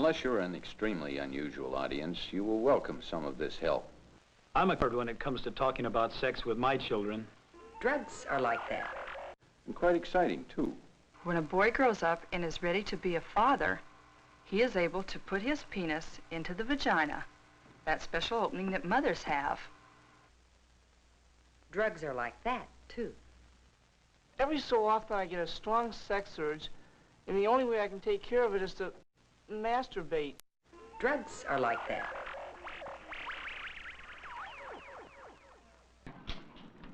Unless you're an extremely unusual audience, you will welcome some of this help. I'm a card when it comes to talking about sex with my children. Drugs are like that. And quite exciting, too. When a boy grows up and is ready to be a father, he is able to put his penis into the vagina, that special opening that mothers have. Drugs are like that, too. Every so often I get a strong sex urge, and the only way I can take care of it is to masturbate. Drugs are like that.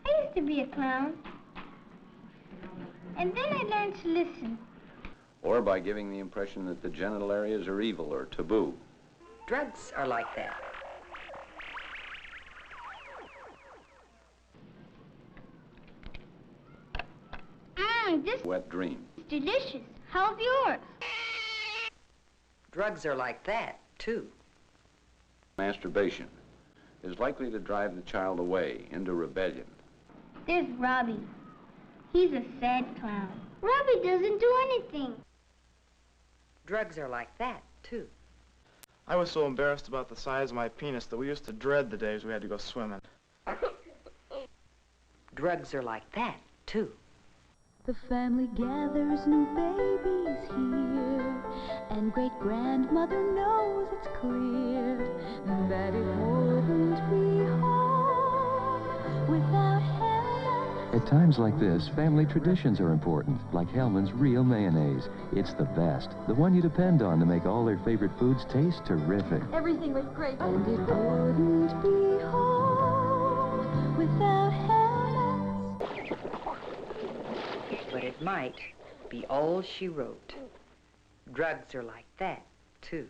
I used to be a clown. And then I learned to listen. Or by giving the impression that the genital areas are evil or taboo. Drugs are like that. This Wet dream. is delicious. How's yours? Drugs are like that, too. Masturbation is likely to drive the child away into rebellion. There's Robbie. He's a sad clown. Robbie doesn't do anything. Drugs are like that, too. I was so embarrassed about the size of my penis that we used to dread the days we had to go swimming. Drugs are like that, too. The family gathers, new babies here, and great-grandmother knows it's clear that it wouldn't be home without Helen. At times like this, family traditions are important, like Hellman's Real Mayonnaise. It's the best, the one you depend on to make all their favorite foods taste terrific. Everything was great. And it wouldn't be home without Helen. But it might be all she wrote. Drugs are like that, too.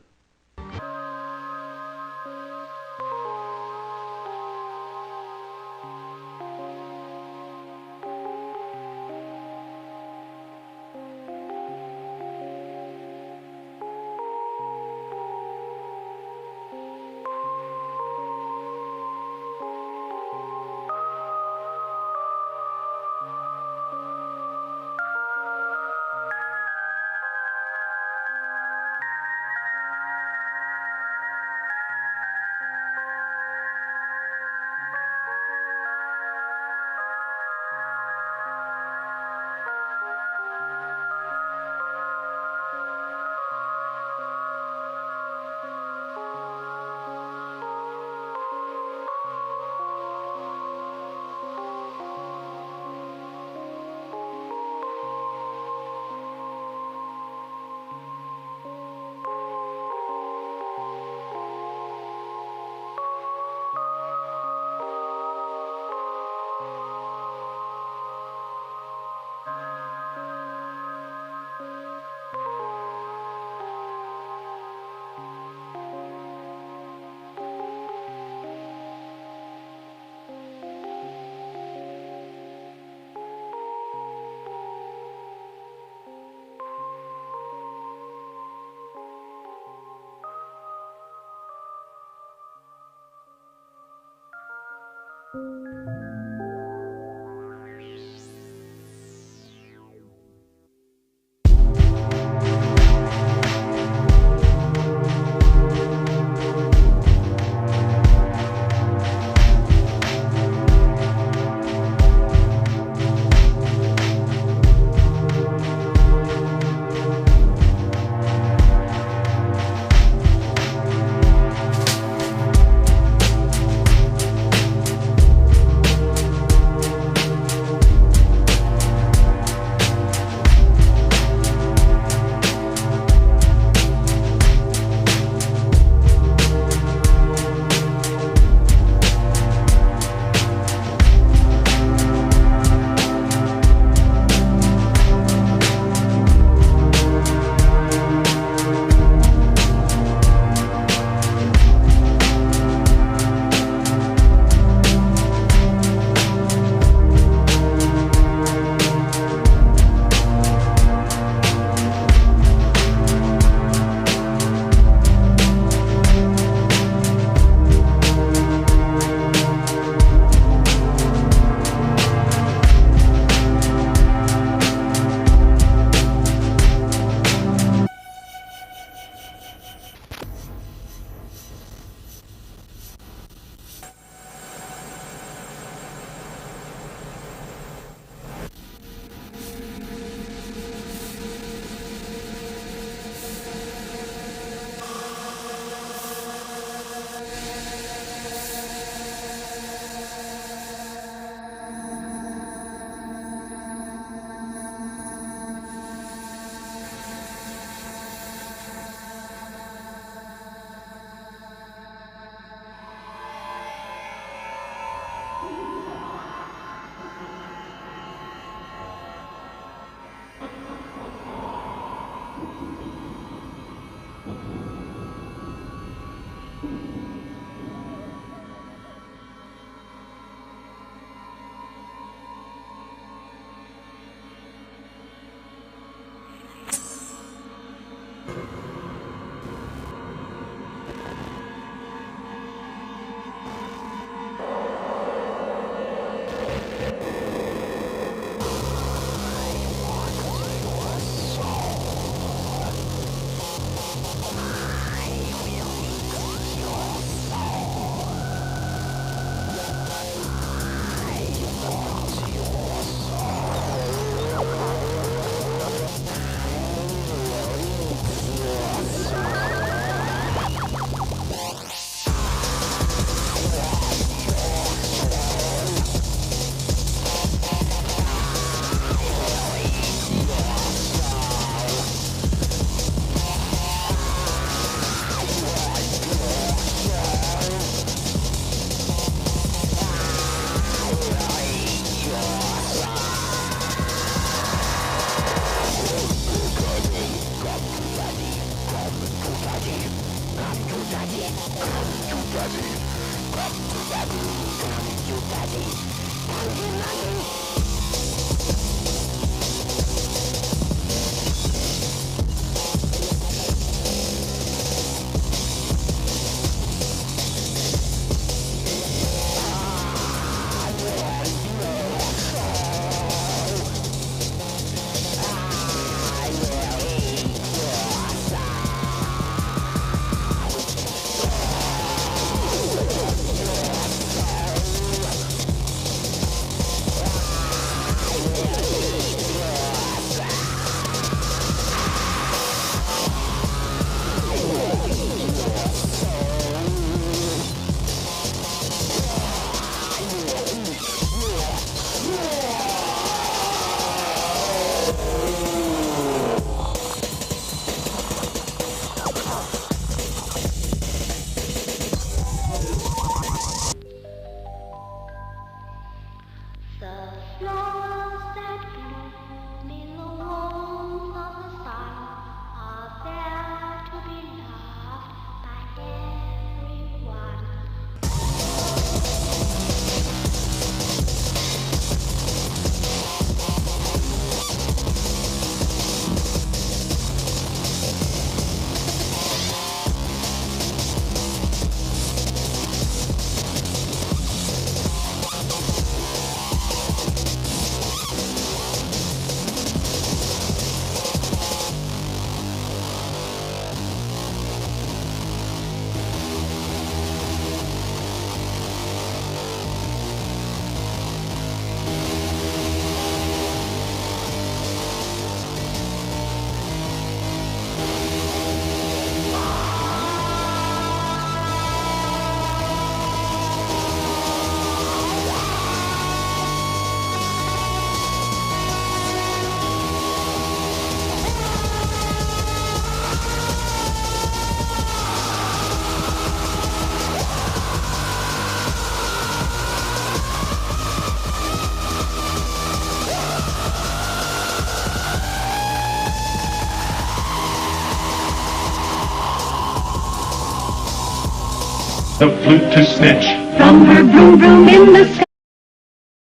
the flute to snitch. From her broom broom in the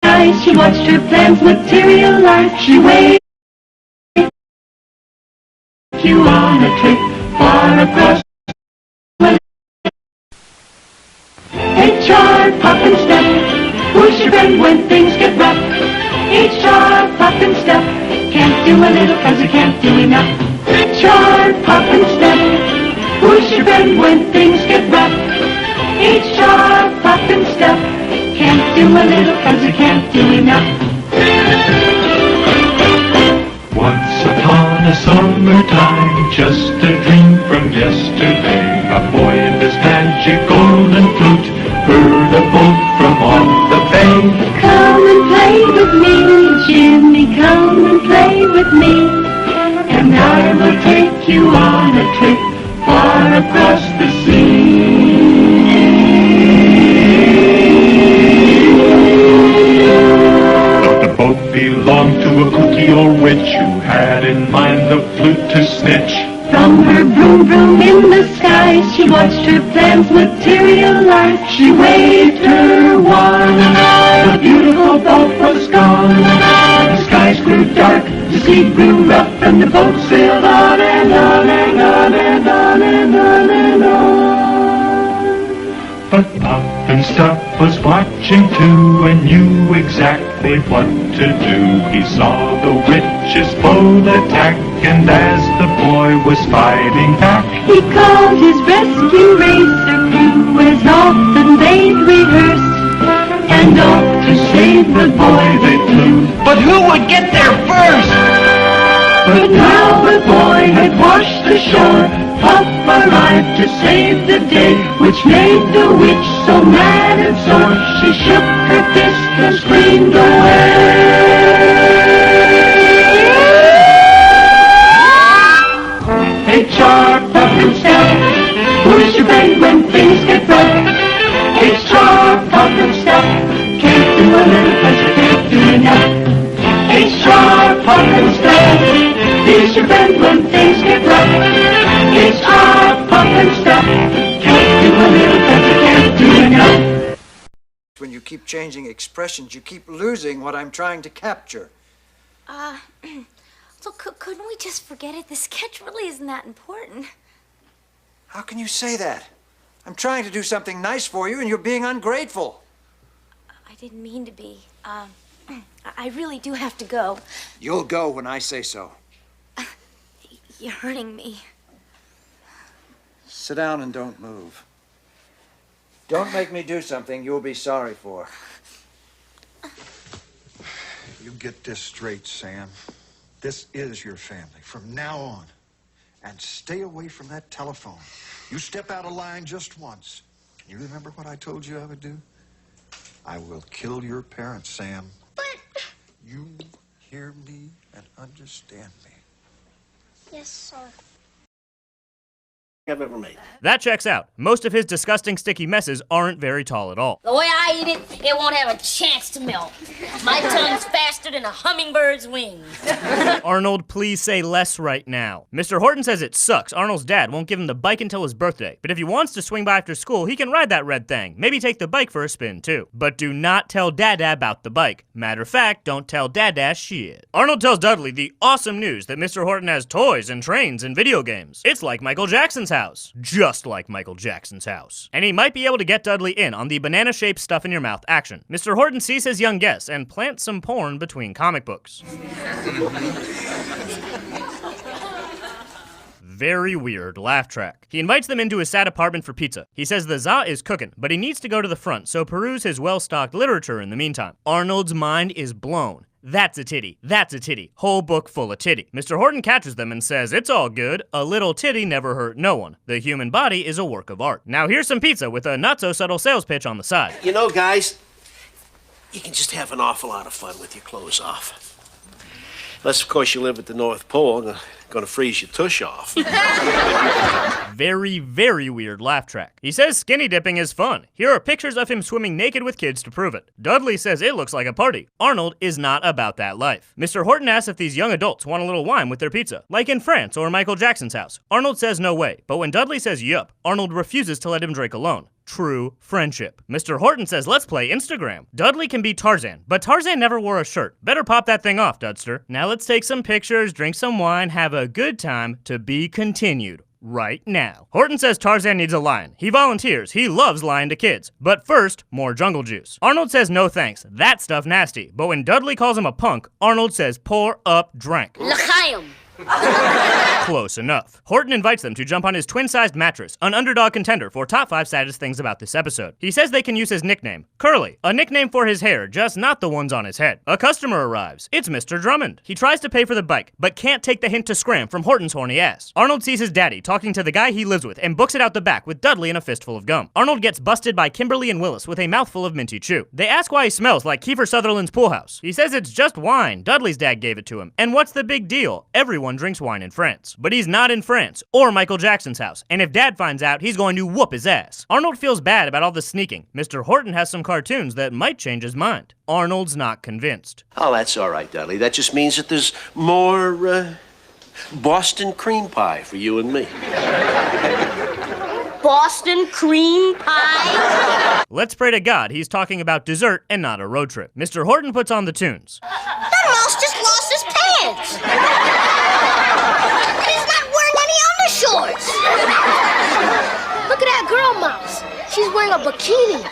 sky, she watched her plans materialize. She waved you on a trip far across. HR, pop and step, push your bend when things get rough. HR, pop and step, can't do a little 'cause you can't do enough. HR, pop and step, push your bend when things get rough. HR, pop and step, can't do a little 'cause you can't do enough. Once upon a summertime, just a dream from yesterday, a boy in his magic golden flute heard a boat from on the bay. Come and play with me, Jimmy, come and play with me, and I will take you on a trip far across the sea. But the boat belonged to a kooky old witch who had in mind the flute to snitch. From her broom broom in the sky, she watched her plans materialize. She waved her wand, the beautiful boat was gone. The skies grew dark, the sea grew rough, and the boat sailed on and on and on and on and on and on. But Pop and Stuff was watching too and knew exactly what to do. He saw the witch's boat attack, and as the boy was fighting back, he called his rescue racer crew as often they'd rehearsed, and off to save the boy they flew. But who would get there first? But now the boy had washed the shore, Pop arrived to save the day, which made the witch so mad and sore. She shook her fist and screamed away. HR, Pop and Step, push your bend when things get rough. HR, Pop and Step, can't do a little 'cause you can't do enough. HR, Pop and Step, push your bend when things get rough. HR, Pop and Step, can't do a little 'cause you can't do enough. When you keep changing expressions, you keep losing what I'm trying to capture. So couldn't we just forget it? The sketch really isn't that important. How can you say that? I'm trying to do something nice for you, and you're being ungrateful. I didn't mean to be. I really do have to go. You'll go when I say so. You're hurting me. Sit down and don't move. Don't make me do something you'll be sorry for. You get this straight, Sam. This is your family from now on. And stay away from that telephone. You step out of line just once. You remember what I told you I would do? I will kill your parents, Sam. But... You hear me and understand me. Yes, sir. I've ever made. That checks out. Most of his disgusting sticky messes aren't very tall at all. The way I eat it, it won't have a chance to melt. My tongue's faster than a hummingbird's wings. Arnold, please say less right now. Mr. Horton says it sucks. Arnold's dad won't give him the bike until his birthday. But if he wants to swing by after school, he can ride that red thing. Maybe take the bike for a spin, too. But do not tell Dada about the bike. Matter of fact, don't tell Dada shit. Arnold tells Dudley the awesome news that Mr. Horton has toys and trains and video games. It's like Michael Jackson's house. Just like Michael Jackson's house. And he might be able to get Dudley in on the banana-shaped stuff in your mouth action. Mr. Horton sees his young guest and plants some porn between comic books. Very weird laugh track. He invites them into his sad apartment for pizza. He says the za is cooking, but he needs to go to the front, so peruse his well-stocked literature in the meantime. Arnold's mind is blown. That's a titty. That's a titty. Whole book full of titty. Mr. Horton catches them and says, it's all good. A little titty never hurt no one. The human body is a work of art. Now here's some pizza with a not-so-subtle sales pitch on the side. You know, guys, you can just have an awful lot of fun with your clothes off. Unless, of course, you live at the North Pole. Gonna freeze your tush off. Very, very weird laugh track. He says skinny dipping is fun. Here are pictures of him swimming naked with kids to prove it. Dudley says it looks like a party. Arnold is not about that life. Mr. Horton asks if these young adults want a little wine with their pizza, like in France or Michael Jackson's house. Arnold says no way, but when Dudley says yup, Arnold refuses to let him drink alone. True friendship. Mr. Horton says let's play Instagram. Dudley can be Tarzan, but Tarzan never wore a shirt. Better pop that thing off, Dudster. Now let's take some pictures, drink some wine, have a good time. To be continued. Right now. Horton says Tarzan needs a lion. He volunteers. He loves lying to kids. But first, more jungle juice. Arnold says no thanks. That stuff nasty. But when Dudley calls him a punk, Arnold says pour up drank. L'chaim. Close enough. Horton invites them to jump on his twin-sized mattress, an underdog contender for top 5 saddest things about this episode. He says they can use his nickname, Curly, a nickname for his hair, just not the ones on his head. A customer arrives. It's Mr. Drummond. He tries to pay for the bike, but can't take the hint to scram from Horton's horny ass. Arnold sees his daddy talking to the guy he lives with and books it out the back with Dudley and a fistful of gum. Arnold gets busted by Kimberly and Willis with a mouthful of minty chew. They ask why he smells like Kiefer Sutherland's pool house. He says it's just wine. Dudley's dad gave it to him. And what's the big deal? Everyone drinks wine in France. But he's not in France or Michael Jackson's house, and if Dad finds out, he's going to whoop his ass. Arnold feels bad about all the sneaking. Mr. Horton has some cartoons that might change his mind. Arnold's not convinced. Oh, that's all right, Dudley. That just means that there's more, Boston cream pie for you and me. Boston cream pie? Let's pray to God he's talking about dessert and not a road trip. Mr. Horton puts on the tunes. That mouse just lost his pants. And he's not wearing any undershorts. Look at that girl mouse. She's wearing a bikini.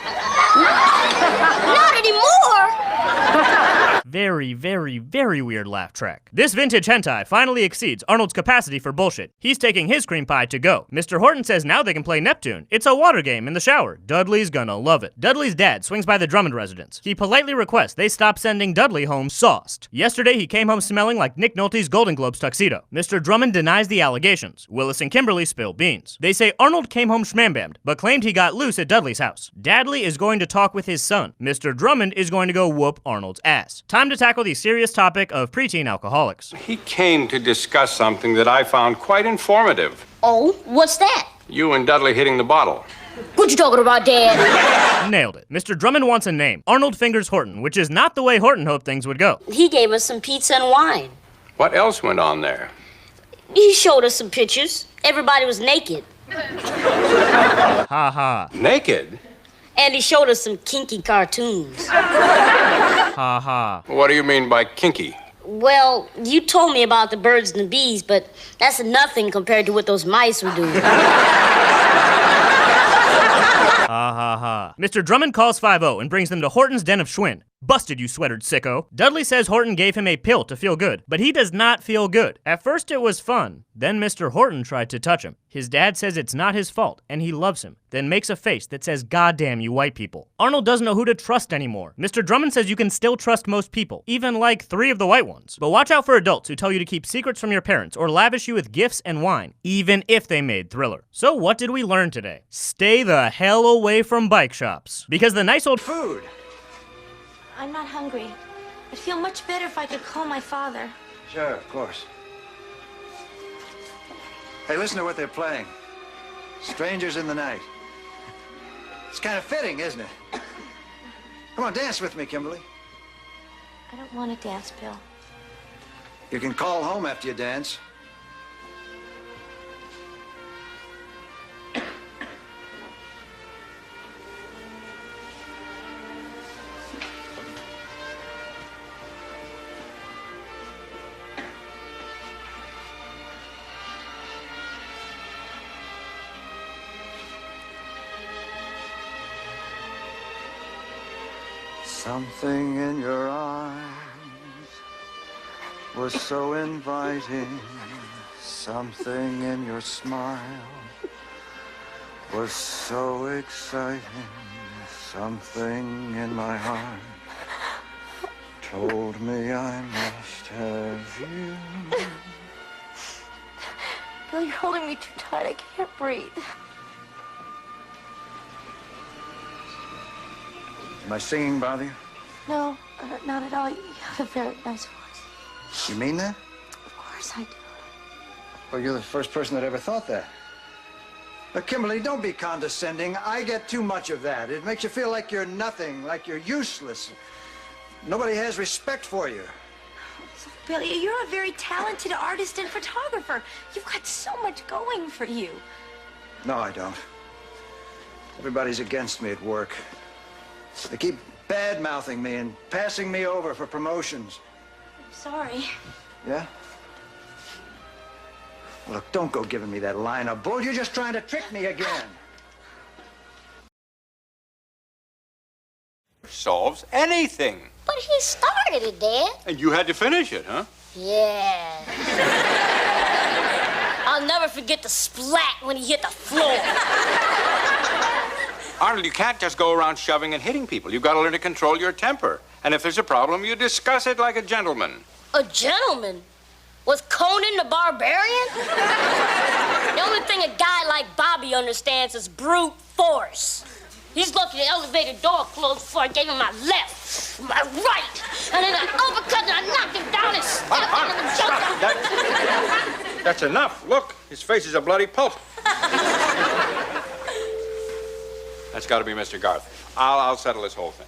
Not anymore. Very, very, very weird laugh track. This vintage hentai finally exceeds Arnold's capacity for bullshit. He's taking his cream pie to go. Mr. Horton says now they can play Neptune. It's a water game in the shower. Dudley's gonna love it. Dudley's dad swings by the Drummond residence. He politely requests they stop sending Dudley home sauced. Yesterday he came home smelling like Nick Nolte's Golden Globes tuxedo. Mr. Drummond denies the allegations. Willis and Kimberly spill beans. They say Arnold came home schmambammed, but claimed he got loose at Dudley's house. Dadley is going to talk with his son. Mr. Drummond is going to go whoop Arnold's ass. Time to tackle the serious topic of preteen alcoholics. He came to discuss something that I found quite informative. Oh, what's that? You and Dudley hitting the bottle. What you talking about, Dad? Nailed it. Mr. Drummond wants a name. Arnold fingers Horton, which is not the way Horton hoped things would go. He gave us some pizza and wine. What else went on there? He showed us some pictures. Everybody was naked. Ha ha. Naked? And he showed us some kinky cartoons. Ha ha. What do you mean by kinky? Well, you told me about the birds and the bees, but that's nothing compared to what those mice were doing. Ha ha ha. Mr. Drummond calls 5-0 and brings them to Horton's den of Schwinn. Busted, you sweatered sicko. Dudley says Horton gave him a pill to feel good, but he does not feel good. At first it was fun, then Mr. Horton tried to touch him. His dad says it's not his fault, and he loves him, then makes a face that says, "Goddamn you white people." Arnold doesn't know who to trust anymore. Mr. Drummond says you can still trust most people, even like 3 of the white ones. But watch out for adults who tell you to keep secrets from your parents or lavish you with gifts and wine, even if they made Thriller. So what did we learn today? Stay the hell away from bike shops. Because the nice old food. I'm not hungry. I'd feel much better if I could call my father. Sure, of course. Hey, listen to what they're playing. Strangers in the Night. It's kind of fitting, isn't it? Come on, dance with me, Kimberly. I don't want to dance, Bill. You can call home after you dance. Something in your eyes was so inviting. Something in your smile was so exciting. Something in my heart told me I must have you. Bill, you're holding me too tight. I can't breathe. My singing bother you? No, not at all. You have a very nice voice. You mean that? Of course I do. Well, you're the first person that ever thought that. But Kimberly, don't be condescending. I get too much of that. It makes you feel like you're nothing, like you're useless. Nobody has respect for you. Billy, you're a very talented artist and photographer. You've got so much going for you. No, I don't. Everybody's against me at work. They keep bad-mouthing me and passing me over for promotions. I'm sorry. Yeah? Well, look, don't go giving me that line of bull. You're just trying to trick me again. Solves anything. But he started it, Dad. And you had to finish it, huh? Yeah. I'll never forget the splat when he hit the floor. Arnold, you can't just go around shoving and hitting people. You've got to learn to control your temper. And if there's a problem, you discuss it like a gentleman. A gentleman? Was Conan the Barbarian? The only thing a guy like Bobby understands is brute force. He's lucky the elevator door closed before I gave him my left, my right, and then I uppercut and I knocked him down and stepped on him and jumped him. That's enough. Look, his face is a bloody pulp. That's got to be Mr. Garth. I'll settle this whole thing.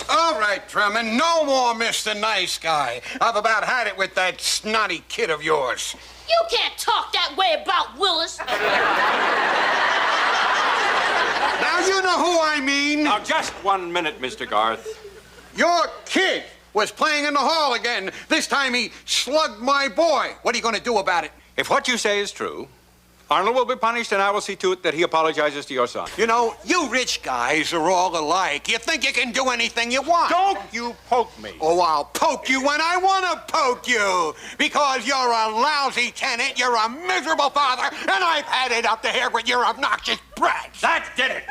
All right, Drummond, no more Mr. Nice Guy. I've about had it with that snotty kid of yours. You can't talk that way about Willis. Now, you know who I mean. Now, just 1 minute, Mr. Garth. Your kid was playing in the hall again. This time he slugged my boy. What are you going to do about it? If what you say is true, Arnold will be punished, and I will see to it that he apologizes to your son. You know, you rich guys are all alike. You think you can do anything you want. Don't you poke me. Oh, I'll poke you when I want to poke you. Because you're a lousy tenant, you're a miserable father, and I've had it up to here with your obnoxious brats. That did it.